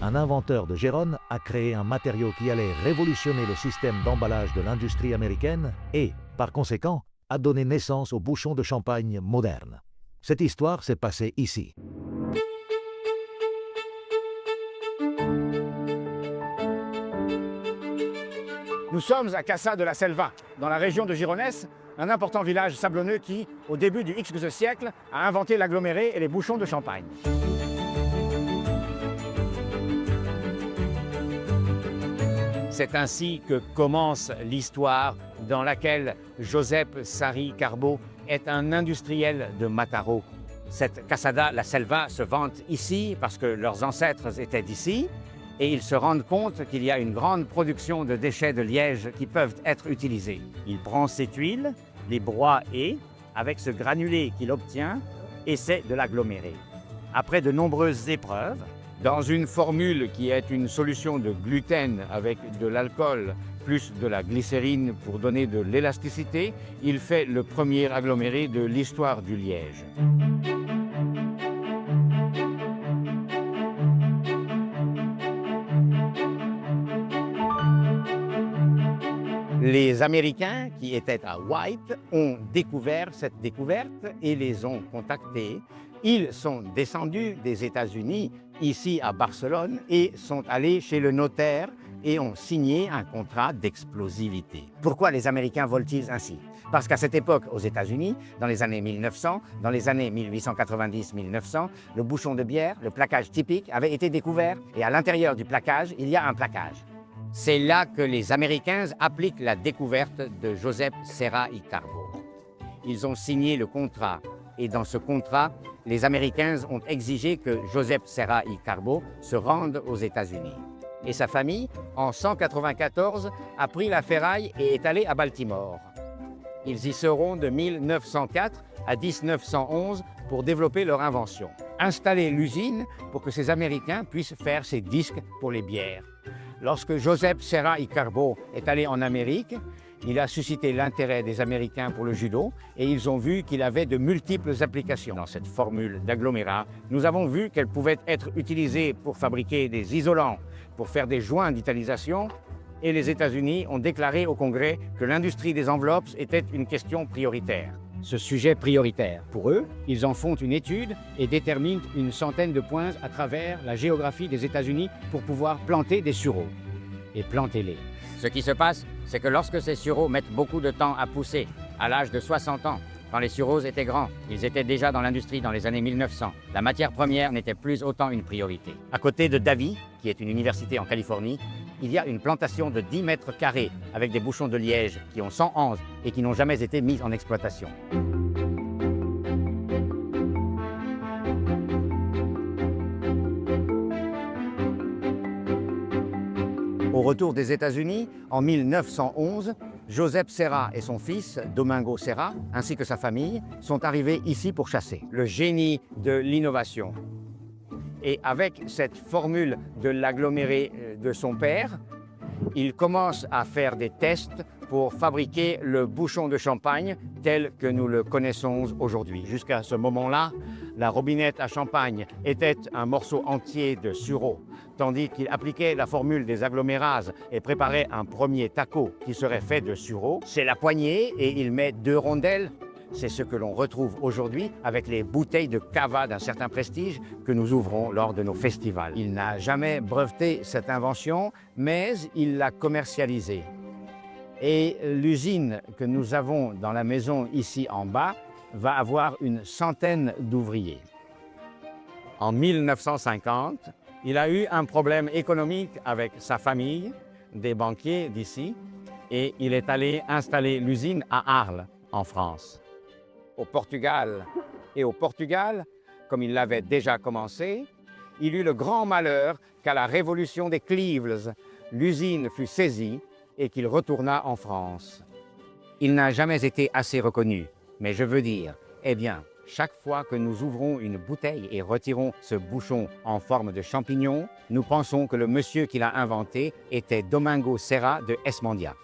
un inventeur de Gérone a créé un matériau qui allait révolutionner le système d'emballage de l'industrie américaine et, par conséquent, a donné naissance aux bouchons de champagne modernes. Cette histoire s'est passée ici. Nous sommes à Cassa de la Selva, dans la région de Gironès, un important village sablonneux qui, au début du XIe siècle, a inventé l'aggloméré et les bouchons de champagne. C'est ainsi que commence l'histoire dans laquelle Josep Sarri Carbó est un industriel de Mataró. Cette Casada la Selva se vante ici parce que leurs ancêtres étaient d'ici et ils se rendent compte qu'il y a une grande production de déchets de liège qui peuvent être utilisés. Il prend ces tuiles, les broie et, avec ce granulé qu'il obtient, essaie de l'agglomérer. Après de nombreuses épreuves, dans une formule qui est une solution de gluten avec de l'alcool plus de la glycérine pour donner de l'élasticité, il fait le premier aggloméré de l'histoire du liège. Les Américains qui étaient à White ont découvert cette découverte et les ont contactés. Ils sont descendus des États-Unis, ici à Barcelone, et sont allés chez le notaire et ont signé un contrat d'explosivité. Pourquoi les Américains volent-ils ainsi? Parce qu'à cette époque, aux États-Unis, dans les années 1900, dans les années 1890-1900, le bouchon de bière, le plaquage typique, avait été découvert et à l'intérieur du plaquage, il y a un plaquage. C'est là que les Américains appliquent la découverte de Josep Serra y Carbó. Ils ont signé le contrat et dans ce contrat, les Américains ont exigé que Josep Serra y Carbó se rende aux États-Unis. Et sa famille, en 194, a pris la ferraille et est allée à Baltimore. Ils y seront de 1904 à 1911 pour développer leur invention. Installer l'usine pour que ces Américains puissent faire ces disques pour les bières. Lorsque Josep Serra y Carbó est allé en Amérique, il a suscité l'intérêt des Américains pour le judo et ils ont vu qu'il avait de multiples applications. Dans cette formule d'agglomérat, nous avons vu qu'elle pouvait être utilisée pour fabriquer des isolants, pour faire des joints d'italisation et les États-Unis ont déclaré au Congrès que l'industrie des enveloppes était une question prioritaire. Ce sujet prioritaire, pour eux, ils en font une étude et déterminent une centaine de points à travers la géographie des États-Unis pour pouvoir planter des sureaux. Et plantez-les. Ce qui se passe, c'est que lorsque ces sureaux mettent beaucoup de temps à pousser, à l'âge de 60 ans, quand les sureaux étaient grands, ils étaient déjà dans l'industrie dans les années 1900. La matière première n'était plus autant une priorité. À côté de Davie, qui est une université en Californie, il y a une plantation de 10 mètres carrés avec des bouchons de liège qui ont 100 ans et qui n'ont jamais été mis en exploitation. Au retour des États-Unis, en 1911, Josep Serra et son fils, Domingo Serra, ainsi que sa famille, sont arrivés ici pour chasser. Le génie de l'innovation. Et avec cette formule de l'aggloméré de son père, il commence à faire des tests pour fabriquer le bouchon de champagne tel que nous le connaissons aujourd'hui. Jusqu'à ce moment-là, la robinette à champagne était un morceau entier de sureau, tandis qu'il appliquait la formule des agglomérases et préparait un premier taco qui serait fait de sureau. C'est la poignée et il met 2 rondelles. C'est ce que l'on retrouve aujourd'hui avec les bouteilles de cava d'un certain prestige que nous ouvrons lors de nos festivals. Il n'a jamais breveté cette invention, mais il l'a commercialisée. Et l'usine que nous avons dans la maison ici en bas va avoir une centaine d'ouvriers. En 1950, il a eu un problème économique avec sa famille, des banquiers d'ici, et il est allé installer l'usine à Arles, en France. Au Portugal. Et au Portugal, comme il l'avait déjà commencé, il eut le grand malheur qu'à la révolution des Cleaves, l'usine fut saisie et qu'il retourna en France. Il n'a jamais été assez reconnu, mais je veux dire, eh bien, chaque fois que nous ouvrons une bouteille et retirons ce bouchon en forme de champignon, nous pensons que le monsieur qui l'a inventé était Domingo Serra de Esmondia.